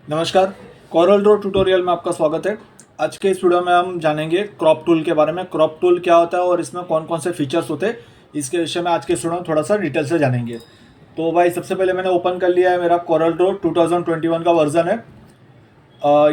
नमस्कार। Coral draw tutorial में आपका स्वागत है। आज के इस वीडियो में हम जानेंगे क्रॉप टूल के बारे में। क्रॉप टूल क्या होता है और इसमें कौन कौन से फीचर्स होते हैं, इसके विषय में आज के इस वीडियो में थोड़ा सा डिटेल से जानेंगे। तो भाई सबसे पहले मैंने ओपन कर लिया है, मेरा कॉरल ड्रॉ 2021 का वर्जन है।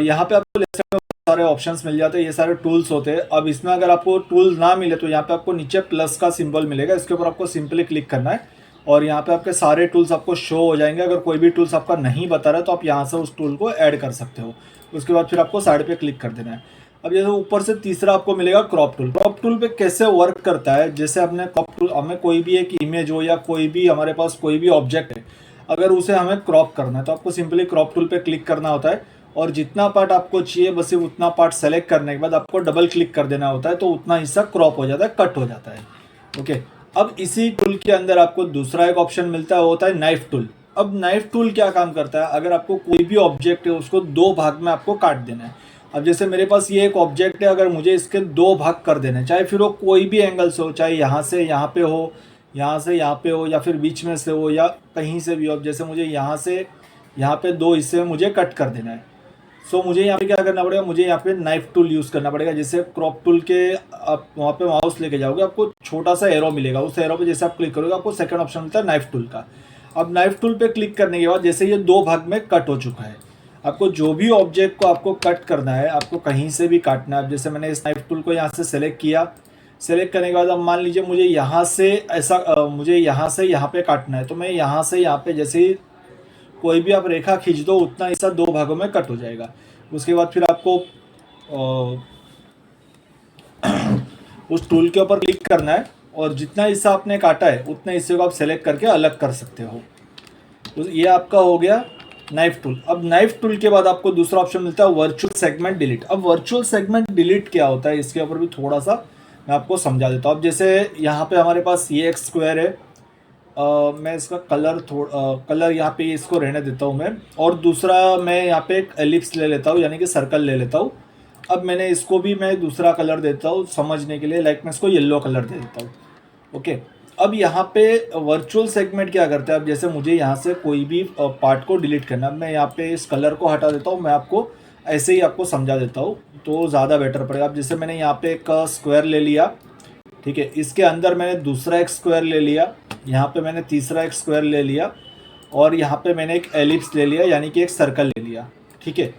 यहाँ पे आपको लेफ्ट सारे ऑप्शंस मिल जाते हैं, ये सारे टूल्स होते हैं। अब इसमें अगर आपको टूल्स ना मिले तो यहाँ पे आपको नीचे प्लस का सिंबल मिलेगा, इसके ऊपर आपको सिंपली क्लिक करना है और यहाँ पे आपके सारे टूल्स आपको शो हो जाएंगे। अगर कोई भी टूल्स आपका नहीं बता रहा है तो आप यहाँ से उस टूल को ऐड कर सकते हो। उसके बाद फिर आपको साइड पे क्लिक कर देना है। अब जैसे ऊपर से तीसरा आपको मिलेगा क्रॉप टूल। क्रॉप टूल पे कैसे वर्क करता है, जैसे अपने क्रॉप टूल हमें कोई भी एक इमेज हो या कोई भी हमारे पास कोई भी ऑब्जेक्ट है, अगर उसे हमें क्रॉप करना है तो आपको सिंपली क्रॉप टूल पे क्लिक करना होता है और जितना पार्ट आपको चाहिए बस सिर्फ उतना पार्ट सेलेक्ट करने के बाद आपको डबल क्लिक कर देना होता है, तो उतना हिस्सा क्रॉप हो जाता है, कट हो जाता है। ओके। अब इसी टूल के अंदर आपको दूसरा एक ऑप्शन मिलता है, वो होता है नाइफ टूल। अब नाइफ टूल क्या काम करता है, अगर आपको कोई भी ऑब्जेक्ट है उसको दो भाग में आपको काट देना है। अब जैसे मेरे पास ये एक ऑब्जेक्ट है, अगर मुझे इसके दो भाग कर देना है, चाहे फिर वो कोई भी एंगल से हो, चाहे यहाँ से यहाँ पे हो, यहाँ से यहाँ पे हो, या फिर बीच में से हो, या कहीं से भी हो। अब जैसे मुझे यहाँ से यहाँ पे दो हिस्से में मुझे कट कर देना है, सो मुझे यहाँ पे क्या करना पड़ेगा, मुझे यहाँ पे नाइफ टूल यूज़ करना पड़ेगा। जैसे क्रॉप टूल के आप वहाँ पे माउस लेके जाओगे, आपको छोटा सा एरो मिलेगा, उस एरो पे जैसे आप क्लिक करोगे आपको सेकंड ऑप्शन मिलता है नाइफ टूल का। अब नाइफ टूल पे क्लिक करने के बाद जैसे ये दो भाग में कट हो चुका है, आपको जो भी ऑब्जेक्ट को आपको कट करना है, आपको कहीं से भी काटना है। अब जैसे मैंने इस नाइफ टूल को यहाँ से सेलेक्ट किया, सेलेक्ट करने के बाद अब मान लीजिए मुझे यहाँ से ऐसा मुझे यहाँ से यहाँ पे काटना है, तो मैं यहाँ से यहाँ पे जैसे ही कोई भी आप रेखा खींच दो उतना हिस्सा दो भागों में कट हो जाएगा। उसके बाद फिर आपको उस टूल के ऊपर क्लिक करना है और जितना हिस्सा आपने काटा है उतने हिस्से को आप सेलेक्ट करके अलग कर सकते हो। तो ये आपका हो गया नाइफ टूल। अब नाइफ टूल के बाद आपको दूसरा ऑप्शन मिलता है वर्चुअल सेगमेंट डिलीट। अब वर्चुअल सेगमेंट डिलीट क्या होता है, इसके ऊपर भी थोड़ा सा मैं आपको समझा देता हूँ। अब जैसे यहाँ पे हमारे पास ये एक स्क्वायर है, मैं इसका कलर यहाँ पे इसको रहने देता हूँ मैं, और दूसरा मैं यहाँ पे एक एलिप्स ले लेता हूँ, यानी कि सर्कल ले लेता हूँ। अब मैंने इसको भी मैं दूसरा कलर देता हूँ समझने के लिए, लाइक मैं इसको येलो कलर दे देता हूँ। ओके। अब यहाँ पे वर्चुअल सेगमेंट क्या करता है, अब जैसे मुझे यहाँ से कोई भी पार्ट को डिलीट करना है, मैं यहाँ पे इस कलर को हटा देता हूँ। मैं आपको ऐसे ही आपको समझा देता हूँ तो ज़्यादा बेटर पड़ेगा। अब जैसे मैंने यहाँ पे एक स्क्वायर ले लिया, ठीक है, इसके अंदर मैंने दूसरा एक स्क्वायर ले लिया, यहाँ पे मैंने तीसरा एक स्क्वायर ले लिया, और यहाँ पे मैंने एक एलिप्स ले लिया, यानी कि एक सर्कल ले लिया। ठीक है।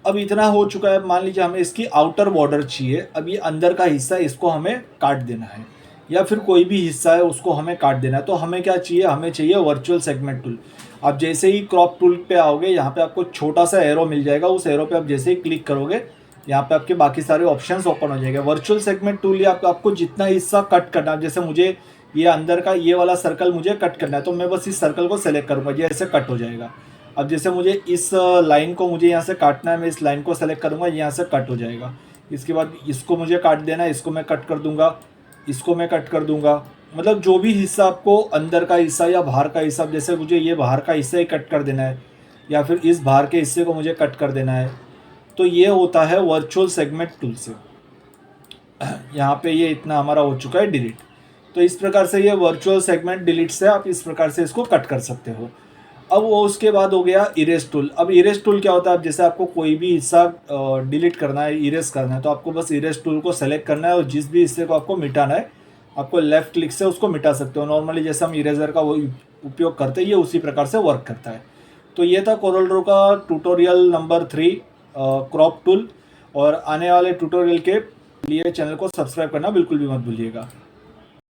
अब इतना हो चुका है, मान लीजिए हमें इसकी आउटर बॉर्डर चाहिए। अब ये अंदर का हिस्सा इसको हमें काट देना है, या फिर कोई भी हिस्सा है उसको हमें काट देना है। तो हमें क्या चाहिए, हमें चाहिए वर्चुअल सेगमेंट टूल। आप जैसे ही क्रॉप टूल पे आओगे, यहाँ पे आपको छोटा सा एरो मिल जाएगा, उस एरो पे आप जैसे ही क्लिक करोगे यहाँ पे आपके बाकी सारे ऑप्शंस ओपन हो जाएंगे। वर्चुअल सेगमेंट टूल ये आपको जितना हिस्सा कट करना है, जैसे मुझे ये अंदर का ये वाला सर्कल मुझे कट करना है, तो मैं बस इस सर्कल को सेलेक्ट करूँगा, ये ऐसे कट हो जाएगा। अब जैसे मुझे इस लाइन को मुझे यहाँ से काटना है, मैं इस लाइन को सेलेक्ट करूँगा, यहाँ से कट हो जाएगा। इसके बाद इसको मुझे काट देना है, इसको मैं कट कर दूंगा, इसको मैं कट कर दूंगा। मतलब जो भी हिस्सा आपको अंदर का हिस्सा या बाहर का हिस्सा, जैसे मुझे ये बाहर का हिस्सा ही कट कर देना है, या फिर इस बाहर के हिस्से को मुझे कट कर देना है, तो ये होता है वर्चुअल सेगमेंट टूल से। यहाँ पे ये इतना हमारा हो चुका है डिलीट। तो इस प्रकार से ये वर्चुअल सेगमेंट डिलीट से आप इस प्रकार से इसको कट कर सकते हो। अब वो उसके बाद हो गया इरेज टूल। अब इरेज टूल क्या होता है, अब जैसे आपको कोई भी हिस्सा डिलीट करना है, इरेज करना है, तो आपको बस इरेज टूल को सेलेक्ट करना है और जिस भी हिस्से को आपको मिटाना है आपको लेफ्ट क्लिक से उसको मिटा सकते हो। नॉर्मली जैसे हम इरेजर का वो उपयोग करते हैं, ये उसी प्रकार से वर्क करता है। तो ये था कोरल ड्रॉ का ट्यूटोरियल नंबर 3, क्रॉप टूल। और आने वाले ट्यूटोरियल के लिए चैनल को सब्सक्राइब करना बिल्कुल भी मत भूलिएगा।